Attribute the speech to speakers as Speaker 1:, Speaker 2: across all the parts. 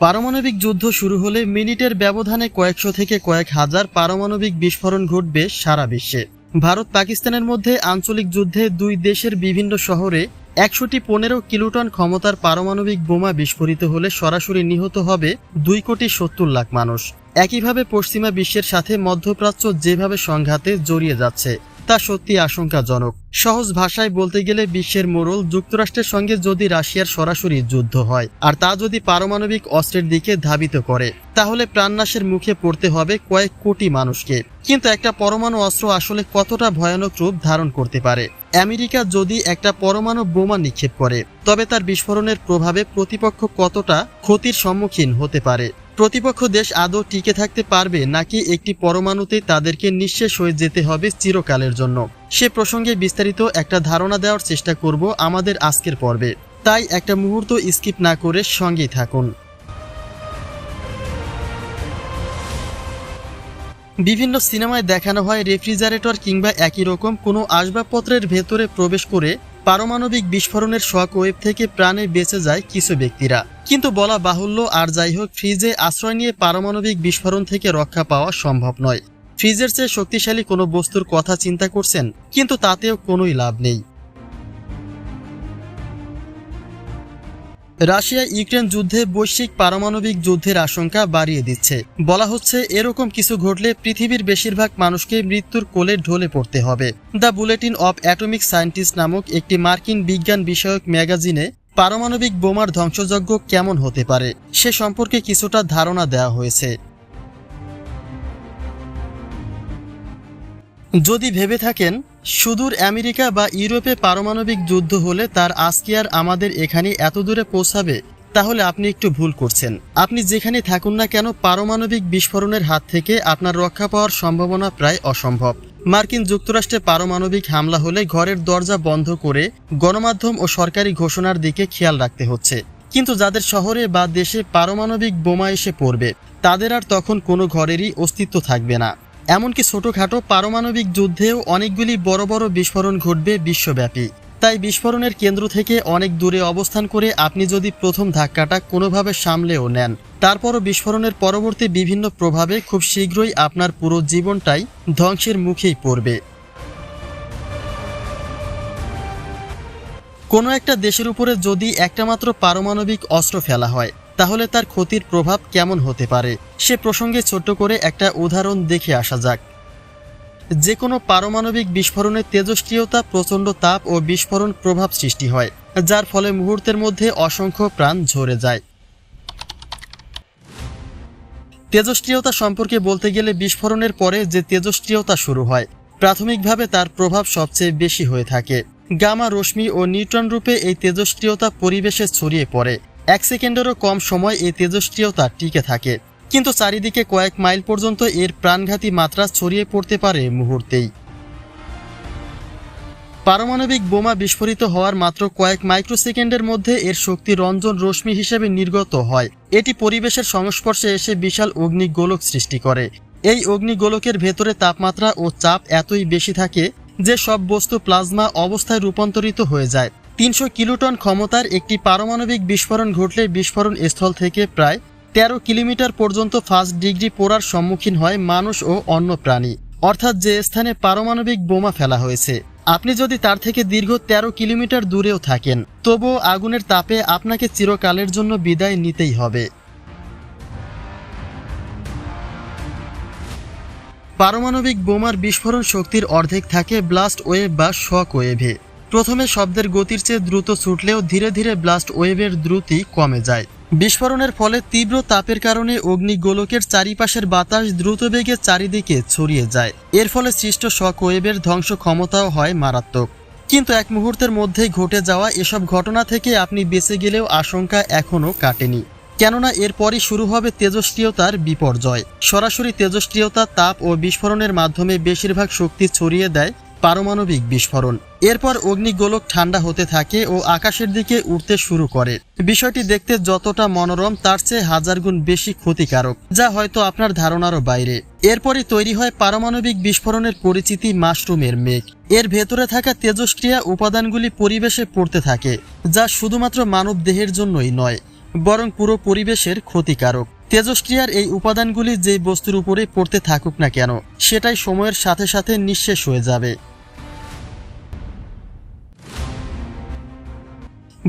Speaker 1: পারমাণবিক যুদ্ধ শুরু হলে মিনিটের ব্যবধানে কয়েকশো থেকে কয়েক হাজার পারমাণবিক বিস্ফোরণ ঘটবে সারা বিশ্বে। ভারত পাকিস্তানের মধ্যে আঞ্চলিক যুদ্ধে দুই দেশের বিভিন্ন শহরে ১১৫ কিলোটন ক্ষমতার পারমাণবিক বোমা বিস্ফোরিত হলে সরাসরি নিহত হবে ২,৭০,০০,০০০ মানুষ। একইভাবে পশ্চিমা বিশ্বের সাথে মধ্যপ্রাচ্য যেভাবে সংঘাতে জড়িয়ে যাচ্ছে তা সত্যি আশঙ্কাজনক। সহজ ভাষায় বলতে গেলে বিশ্বের মোড়ল যুক্তরাষ্ট্রের সঙ্গে যদি রাশিয়ার সরাসরি যুদ্ধ হয় আর তা যদি পারমাণবিক অস্ত্রের দিকে ধাবিত করে, তাহলে প্রাণনাশের মুখে পড়তে হবে কয়েক কোটি মানুষকে। কিন্তু একটা পরমাণু অস্ত্র আসলে কতটা ভয়ানক রূপ ধারণ করতে পারে? আমেরিকা যদি একটা পরমাণু বোমা নিক্ষেপ করে, তবে তার বিস্ফোরণের প্রভাবে প্রতিপক্ষ কতটা ক্ষতির সম্মুখীন হতে পারে? প্রতিপক্ষ দেশ আদৌ টিকে থাকতে পারবে, নাকি একটি পরমাণুতেই তাদেরকে নিঃশেষ হয়ে যেতে হবে চিরকালের জন্য? সে প্রসঙ্গে বিস্তারিত একটা ধারণা দেওয়ার চেষ্টা করব আমাদের আজকের পর্বে। তাই একটা মুহূর্ত স্কিপ না করে সঙ্গেই থাকুন। বিভিন্ন সিনেমায় দেখানো হয় রেফ্রিজারেটর কিংবা একই রকম কোনো আসবাবপত্রের ভেতরে প্রবেশ করে পারমাণবিক বিস্ফোরণের শক ওয়েভ থেকে প্রাণে বেঁচে যায় কিছু ব্যক্তিরা। কিন্তু বলা বাহুল্য, আর যাই হোক, ফ্রিজে আশ্রয় নিয়ে পারমাণবিক বিস্ফোরণ থেকে রক্ষা পাওয়া সম্ভব নয়। ফ্রিজের চেয়ে শক্তিশালী কোনো বস্তুর কথা চিন্তা করছেন, কিন্তু তাতেও কোনোই লাভ নেই। রাশিয়া ইউক্রেন যুদ্ধে বৈশ্বিক পারমাণবিক যুদ্ধের আশঙ্কা বাড়িয়ে দিচ্ছে। বলা হচ্ছে এরকম কিছু ঘটলে পৃথিবীর বেশিরভাগ মানুষকে মৃত্যুর কোলে ঢলে পড়তে হবে। The bulletin of atomic scientist নামক একটি মার্কিন বিজ্ঞান বিষয়ক ম্যাগাজিনে পারমাণবিক বোমার ধ্বংসযজ্ঞ কেমন হতে পারে সে সম্পর্কে কিছুটা ধারণা দেওয়া হয়েছে। যদি ভেবে থাকেন সুদূর আমেরিকা বা ইউরোপে পারমাণবিক যুদ্ধ হলে তার আজ কি আর আমাদের এখানে এত দূরে পৌঁছাবে, তাহলে আপনি একটু ভুল করছেন। আপনি যেখানে থাকুন না কেন, পারমাণবিক বিস্ফোরণের হাত থেকে আপনার রক্ষা পাওয়ার সম্ভাবনা প্রায় অসম্ভব। মার্কিন যুক্তরাষ্ট্রে পারমাণবিক হামলা হলে ঘরের দরজা বন্ধ করে গণমাধ্যম ও সরকারি ঘোষণার দিকে খেয়াল রাখতে হচ্ছে। কিন্তু যাদের শহরে বা দেশে পারমাণবিক বোমা এসে পড়বে, তাদের আর তখন কোনো ঘরেরই অস্তিত্ব থাকবে না। এমনকি ছোটখাটো পারমাণবিক যুদ্ধেও অনেকগুলি বড় বড় বিস্ফোরণ ঘটবে বিশ্বব্যাপী। তাই বিস্ফোরণের কেন্দ্র থেকে অনেক দূরে অবস্থান করে আপনি যদি প্রথম ধাক্কাটা কোনোভাবে সামলেও নেন, তারপরও বিস্ফোরণের পরবর্তী বিভিন্ন প্রভাবে খুব শীঘ্রই আপনার পুরো জীবনটাই ধ্বংসের মুখেই পড়বে। কোনো একটা দেশের উপরে যদি একটা মাত্র পারমাণবিক অস্ত্র ফেলা হয়, তাহলে তার ক্ষতির প্রভাব কেমন হতে পারে সে প্রসঙ্গে ছোট্ট করে একটা উদাহরণ দেখে আসা যাক। যে কোনো পারমাণবিক বিস্ফোরণের তেজস্ক্রিয়তা প্রচণ্ড তাপ ও বিস্ফোরণ প্রভাব সৃষ্টি হয়, যার ফলে মুহূর্তের মধ্যে অসংখ্য প্রাণ ঝরে যায়। তেজস্ক্রিয়তা সম্পর্কে বলতে গেলে বিস্ফোরণের পরে যে তেজস্ক্রিয়তা শুরু হয়, প্রাথমিকভাবে তার প্রভাব সবচেয়ে বেশি হয়ে থাকে। গামা রশ্মি ও নিউট্রন রূপে এই তেজস্ক্রিয়তা পরিবেশে ছড়িয়ে পড়ে। 1 সেকেন্ডেরও কম সময় এই তেজস্ক্রিয়তা টিকে থাকে, কিন্তু চারিদিকে কয়েক মাইল পর্যন্ত এর প্রাণঘাতী মাত্রা ছড়িয়ে পড়তে পারে মুহূর্তেই। পারমাণবিক বোমা বিস্ফোরিত হওয়ার মাত্র কয়েক মাইক্রোসেকেন্ডের মধ্যে এর শক্তি রঞ্জন রশ্মি হিসেবে নির্গত হয়। এটি পরিবেশের সংস্পর্শে এসে বিশাল অগ্নিগোলক সৃষ্টি করে। এই অগ্নিগোলকের ভেতরে তাপমাত্রা ও চাপ এতই বেশি থাকে যে সব বস্তু প্লাজমা অবস্থায় রূপান্তরিত হয়ে যায়। ৩০০ কিলোটন ক্ষমতার একটি পারমাণবিক বিস্ফোরণ ঘটলে বিস্ফোরণ স্থল থেকে প্রায় ১৩ কিলোমিটার পর্যন্ত ফার্স্ট ডিগ্রি পোড়ার সম্মুখীন হয় মানুষ ও অন্য প্রাণী। অর্থাৎ যে স্থানে পারমাণবিক বোমা ফেলা হয়েছে, আপনি যদি তার থেকে দীর্ঘ ১৩ কিলোমিটার দূরেও থাকেন, তবুও আগুনের তাপে আপনাকে চিরকালের জন্য বিদায় নিতেই হবে। পারমাণবিক বোমার বিস্ফোরণ শক্তির অর্ধেক থাকে ব্লাস্ট ওয়েভ বা শক ওয়েভে। প্রথমে শব্দের গতির চেয়ে দ্রুত ছুটলেও ধীরে ধীরে ব্লাস্ট ওয়েভের দ্রুতি কমে যায়। বিস্ফোরণের ফলে তীব্র তাপের কারণে অগ্নিগোলকের চারিপাশের বাতাস দ্রুত বেগে চারিদিকে ছড়িয়ে যায়। এর ফলে সৃষ্ট শক ওয়েভের ধ্বংস ক্ষমতাও হয় মারাত্মক। কিন্তু এক মুহূর্তের মধ্যেই ঘটে যাওয়া এসব ঘটনা থেকে আপনি বেঁচে গেলেও আশঙ্কা এখনও কাটেনি, কেননা এরপরই শুরু হবে তেজস্ক্রিয়তার বিপর্যয়। সরাসরি তেজস্ক্রিয়তা, তাপ ও বিস্ফোরণের মাধ্যমে বেশিরভাগ শক্তি ছড়িয়ে দেয় পারমাণবিক বিস্ফোরণ। এরপর অগ্নিগোলক ঠান্ডা হতে থাকে ও আকাশের দিকে উঠতে শুরু করে। বিষয়টি দেখতে যতটা মনোরম, তার চেয়ে হাজার গুণ বেশি ক্ষতিকারক, যা হয়তো আপনার ধারণারও বাইরে। এরপরই তৈরি হয় পারমাণবিক বিস্ফোরণের পরিচিতি মাশরুমের মেঘ। এর ভেতরে থাকা তেজস্ক্রিয়া উপাদানগুলি পরিবেশে পড়তে থাকে, যা শুধুমাত্র মানব দেহের জন্যই নয়, বরং পুরো পরিবেশের ক্ষতিকারক। তেজস্ক্রিয়ার এই উপাদানগুলি যে বস্তুর উপরে পড়তে থাকুক না কেন, সেটাই সময়ের সাথে সাথে নিঃশেষ হয়ে যাবে।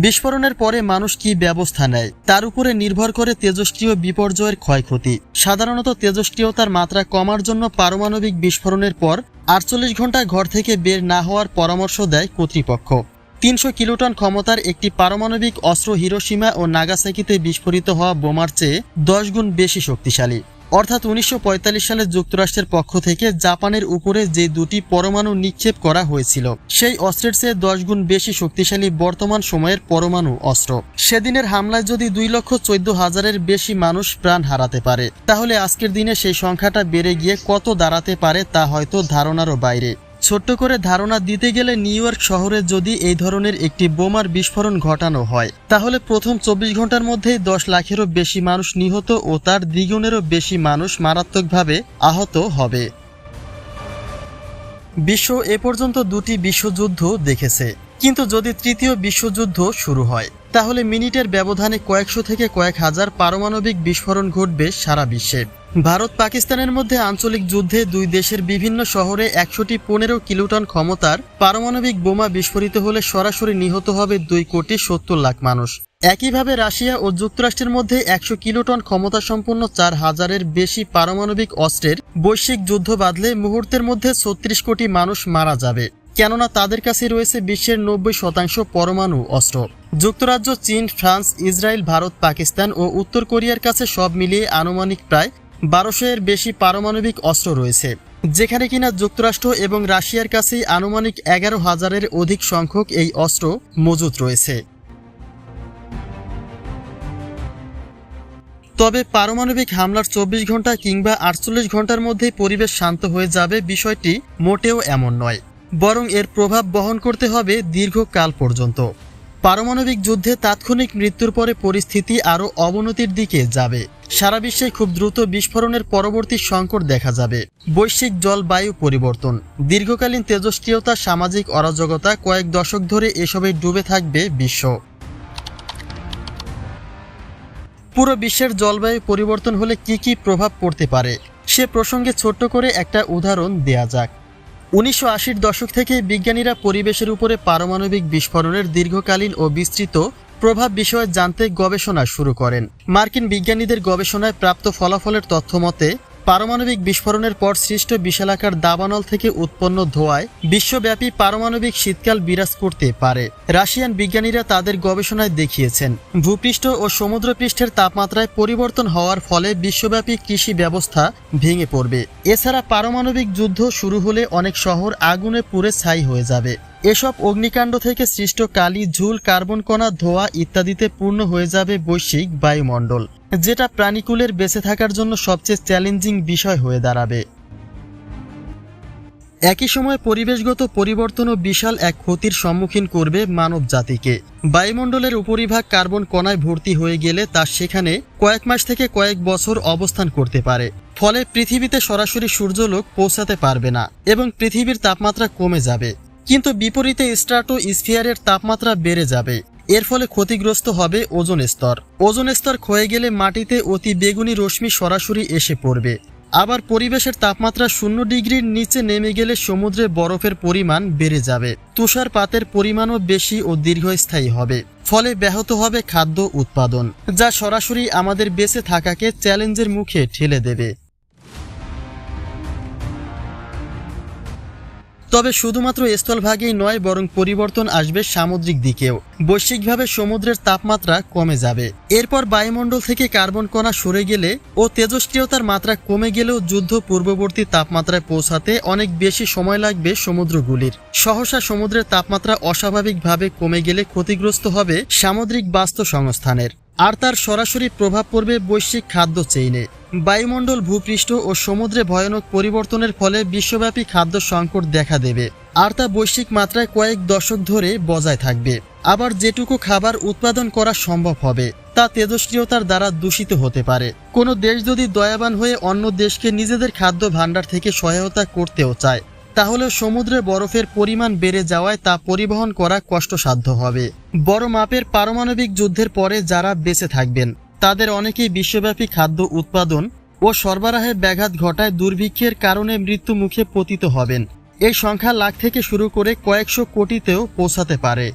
Speaker 1: বিস্ফোরণের পরে মানুষ কি ব্যবস্থা নেয় তার উপরে নির্ভর করে তেজস্ক্রিয় বিপর্যয়ের ক্ষয়ক্ষতি। সাধারণত তেজস্ক্রিয়তার মাত্রা কমার জন্য পারমাণবিক বিস্ফোরণের পর 48 ঘন্টা ঘর থেকে বের না হওয়ার পরামর্শ দেয় কর্তৃপক্ষ। 300 কিলোটন ক্ষমতার একটি পারমাণবিক অস্ত্র হিরোশিমা ও নাগাসাকিতে বিস্ফোরিত হওয়া বোমার চেয়ে 10 গুণ বেশি শক্তিশালী। অর্থাৎ 1945 সালে যুক্তরাষ্ট্রের পক্ষ থেকে জাপানের উপরে যে দুটি পরমাণু নিক্ষেপ করা হয়েছিল, সেই অস্ত্রের চেয়ে 10 গুণ বেশি শক্তিশালী বর্তমান সময়ের পরমাণু অস্ত্র। সেদিনের হামলায় যদি 2,14,000-এর বেশি মানুষ প্রাণ হারাতে পারে, তাহলে আজকের দিনে সেই সংখ্যাটা বেড়ে গিয়ে কত দাঁড়াতে পারে তা হয়তো ধারণারও বাইরে। ছোট্ট করে ধারণা দিতে গেলে নিউ ইয়র্ক শহরে যদি এই ধরনের একটি বোমার বিস্ফোরণ ঘটানো হয়, তাহলে প্রথম 24 ঘন্টার মধ্যেই 10 লাখেরও বেশি মানুষ নিহত ও তার দ্বিগুণেরও বেশি মানুষ মারাত্মকভাবে আহত হবে। বিশ্ব এ পর্যন্ত 2টি বিশ্বযুদ্ধ দেখেছে, কিন্তু যদি তৃতীয় বিশ্বযুদ্ধ শুরু হয়, তাহলে মিনিটের ব্যবধানে কয়েকশো থেকে কয়েক হাজার পারমাণবিক বিস্ফোরণ ঘটবে সারা বিশ্বে। ভারত পাকিস্তানের মধ্যে আঞ্চলিক যুদ্ধে দুই দেশের বিভিন্ন শহরে 115 কিলোটন ক্ষমতার পারমাণবিক বোমা বিস্ফোরিত হলে সরাসরি নিহত হবে 2,70,00,000 মানুষ। একইভাবে রাশিয়া ও যুক্তরাষ্ট্রের মধ্যে 100 কিলোটন ক্ষমতাসম্পন্ন 4,000-এর বেশি পারমাণবিক অস্ত্রের বৈশ্বিক যুদ্ধ বাঁধলে মুহূর্তের মধ্যে 36 কোটি মানুষ মারা যাবে, কেননা তাদের কাছে রয়েছে বিশ্বের 90% পরমাণু অস্ত্র। যুক্তরাজ্য, চীন, ফ্রান্স, ইসরায়েল, ভারত, পাকিস্তান ও উত্তর কোরিয়ার কাছে সব মিলিয়ে আনুমানিক প্রায় 1200-এর বেশি পারমাণবিক অস্ত্র রয়েছে, যেখানে কিনা যুক্তরাষ্ট্র এবং রাশিয়ার কাছেই আনুমানিক 11,000-এর অধিক সংখ্যক এই অস্ত্র মজুত রয়েছে। তবে পারমাণবিক হামলার 24 ঘন্টা কিংবা 48 ঘন্টার মধ্যেই পরিবেশ শান্ত হয়ে যাবে, বিষয়টি মোটেও এমন নয়, বরং এর প্রভাব বহন করতে হবে দীর্ঘকাল পর্যন্ত। পারমাণবিক যুদ্ধে তাৎক্ষণিক মৃত্যুর পরে পরিস্থিতি আরও অবনতির দিকে যাবে। সারা বিশ্বে খুব দ্রুত বিস্ফোরণের পরবর্তী সংকট দেখা যাবে। বৈশ্বিক জলবায়ু পরিবর্তন, দীর্ঘকালীন তেজস্ক্রিয়তা, সামাজিক অরাজকতা, কয়েক দশক ধরে এসবে ডুবে থাকবে বিশ্ব। পুরো বিশ্বের জলবায়ু পরিবর্তন হলে কি কি প্রভাব পড়তে পারে, সে প্রসঙ্গে ছোট্ট করে একটা উদাহরণ দেয়া যাক। 1980-র দশক থেকে বিজ্ঞানীরা পরিবেশের উপরে পারমাণবিক বিস্ফোরণের দীর্ঘকালীন ও বিস্তৃত প্রভাব বিষয়ে জানতে গবেষণা শুরু করেন। মার্কিন বিজ্ঞানীদের গবেষণায় প্রাপ্ত ফলাফলের তথ্য মতে, পারমাণবিক বিস্ফোরণের পর সৃষ্ট বিশালাকার দাবানল থেকে উৎপন্ন ধোঁয়ায় বিশ্বব্যাপী পারমাণবিক শীতকাল বিরাজ করতে পারে। রাশিয়ান বিজ্ঞানীরা তাদের গবেষণায় দেখিয়েছেন, ভূপৃষ্ঠ ও সমুদ্রপৃষ্ঠের তাপমাত্রায় পরিবর্তন হওয়ার ফলে বিশ্বব্যাপী কৃষি ব্যবস্থা ভেঙে পড়বে। এছাড়া পারমাণবিক যুদ্ধ শুরু হলে অনেক শহর আগুনে পুড়ে ছাই হয়ে যাবে। এসব অগ্নিকাণ্ড থেকে সৃষ্ট কালি, ঝুল, কার্বন কণা, ধোঁয়া ইত্যাদিতে পূর্ণ হয়ে যাবে বৈশ্বিক বায়ুমণ্ডল, যেটা প্রাণীকুলের বেঁচে থাকার জন্য সবচেয়ে চ্যালেঞ্জিং বিষয় হয়ে দাঁড়াবে। একই সময় পরিবেশগত পরিবর্তনও বিশাল এক ক্ষতির সম্মুখীন করবে মানব জাতিকে। বায়ুমণ্ডলের উপরিভাগ কার্বন কণায় ভর্তি হয়ে গেলে তা সেখানে কয়েক মাস থেকে কয়েক বছর অবস্থান করতে পারে। ফলে পৃথিবীতে সরাসরি সূর্যালোক পৌঁছাতে পারবে না এবং পৃথিবীর তাপমাত্রা কমে যাবে। কিন্তু বিপরীতে স্ট্র্যাটোস্ফিয়ারের তাপমাত্রা বেড়ে যাবে। এর ফলে ক্ষতিগ্রস্ত হবে ওজোন স্তর। ওজোন স্তর ক্ষয়ে গেলে মাটিতে অতি বেগুনি রশ্মি সরাসরি এসে পড়বে। আবার পরিবেশের তাপমাত্রা 0 ডিগ্রির নিচে নেমে গেলে সমুদ্রে বরফের পরিমাণ বেড়ে যাবে। তুষারপাতের পরিমাণও বেশি ও দীর্ঘস্থায়ী হবে। ফলে ব্যাহত হবে খাদ্য উৎপাদন, যা সরাসরি আমাদের বেঁচে থাকাকে চ্যালেঞ্জের মুখে ঠেলে দেবে। তবে শুধুমাত্র স্থলভাগেই নয়, বরং পরিবর্তন আসবে সামুদ্রিক দিকেও। বৈশ্বিকভাবে সমুদ্রের তাপমাত্রা কমে যাবে। এরপর বায়ুমণ্ডল থেকে কার্বন কণা সরে গেলে ও তেজস্ক্রিয়তার মাত্রা কমে গেলেও যুদ্ধ পূর্ববর্তী তাপমাত্রায় পৌঁছাতে অনেক বেশি সময় লাগবে সমুদ্রগুলির। সহসা সমুদ্রের তাপমাত্রা অস্বাভাবিকভাবে কমে গেলে ক্ষতিগ্রস্ত হবে সামুদ্রিক বাস্তুসংস্থানের, আর তার সরাসরি প্রভাব পড়বে বৈশ্বিক খাদ্য চেইনে। বায়ুমণ্ডল, ভূপৃষ্ঠ ও সমুদ্রে ভয়ানক পরিবর্তনের ফলে বিশ্বব্যাপী খাদ্য সংকট দেখা দেবে, আর তা বৈশ্বিক মাত্রায় কয়েক দশক ধরে বজায় থাকবে। আবার যেটুকু খাবার উৎপাদন করা সম্ভব হবে তা তেজস্ক্রিয়তার দ্বারা দূষিত হতে পারে। কোনো দেশ যদি দয়াবান হয়ে অন্য দেশকে নিজেদের খাদ্য ভাণ্ডার থেকে সহায়তা করতেও চায়, তাহলে সমুদ্রে বরফের পরিমাণ বেড়ে যাওয়ায় তা পরিবহন করা কষ্টসাধ্য হবে। বড় মাপের পারমাণবিক যুদ্ধের পরে যারা বেঁচে থাকবেন তাদের অনেকেই বিশ্বব্যাপী খাদ্য উৎপাদন ও সরবরাহে ব্যাঘাত ঘটায় দুর্ভিক্ষের কারণে মৃত্যু মুখে পতিত হবেন। এই সংখ্যা লাখ থেকে শুরু করে কয়েকশো কোটিতেও পৌঁছাতে পারে।